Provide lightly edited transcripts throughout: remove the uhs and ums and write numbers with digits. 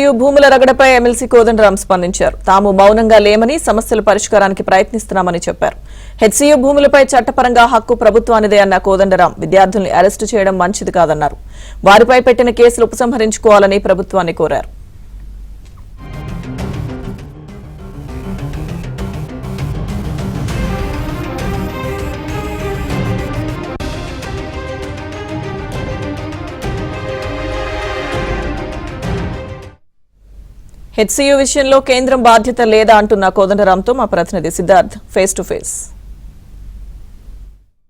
HCU భూముల రగడపై MLC Kodandaram స్పందించారు. తాము మౌనంగా లేమని, సమస్యల పరిష్కారానికి ప్రయత్నిస్తున్నామని చెప్పారు. హెచ్సియు భూములపై చట్టపరంగా హక్కు ప్రభుత్వానిదే అన్న కోదండరాం విద్యార్థుల్ని అరెస్టు చేయడం మంచిది కాదన్నారు. వారిపై పెట్టిన కేసులు ఉపసంహరించుకోవాలని ప్రభుత్వాన్ని కోరారు. హెచ్సియు విషయంలో కేంద్రం బాధ్యత లేదా అంటున్న కోదండరాంతో మా ప్రతినిధి Siddharth face to face.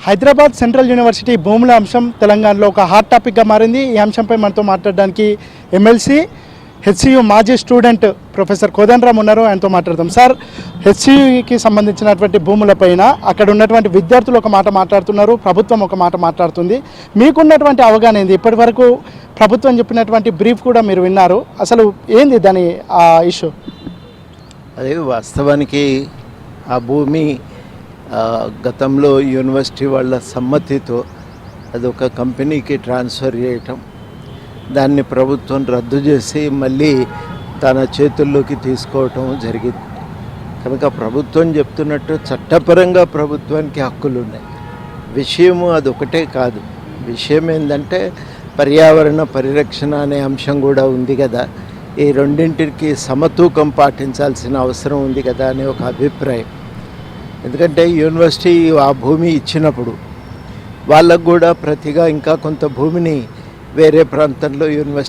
Hyderabad central university భూముల అంశం తెలంగాణలో ఒక హాట్ టాపిక్గా మారింది. ఈ అంశంపై మనతో మాట్లాడడానికి ఎమ్మెల్సీ హెచ్సియు మాజీ స్టూడెంట్ ప్రొఫెసర్ కోదండరాం ఉన్నారు. ఆయనతో మాట్లాడదాం. సార్, హెచ్సియుకి సంబంధించినటువంటి భూములపైన అక్కడ ఉన్నటువంటి విద్యార్థులు ఒక మాట మాట్లాడుతున్నారు, ప్రభుత్వం ఒక మాట మాట్లాడుతుంది. మీకున్నటువంటి అవగాహన ఏంది? ఇప్పటి వరకు ప్రభుత్వం చెప్పినటువంటి బ్రీఫ్ కూడా మీరు విన్నారు. అసలు ఏంది దాని ఇష్యూ? అదే వాస్తవానికి ఆ భూమి గతంలో యూనివర్సిటీ వాళ్ళ సమ్మతితో అదొక కంపెనీకి ట్రాన్స్ఫర్ చేయటం, దాన్ని ప్రభుత్వం రద్దు చేసి మళ్ళీ తన చేతుల్లోకి తీసుకోవటం జరిగింది. కనుక ప్రభుత్వం చెప్తున్నట్టు చట్టపరంగా ప్రభుత్వానికి హక్కులు ఉన్నాయి. విషయము అదొకటే కాదు. విషయం ఏంటంటే పర్యావరణ పరిరక్షణ అనే అంశం కూడా ఉంది కదా. ఈ రెండింటికి సమతూకం పాటించాల్సిన అవసరం ఉంది కదా అనే ఒక అభిప్రాయం. ఎందుకంటే యూనివర్సిటీ ఆ భూమి ఇచ్చినప్పుడు వాళ్ళకు కూడా ప్రతిగా ఇంకా కొంత భూమిని వేరే ప్రాంతంలో యూనివర్సిటీ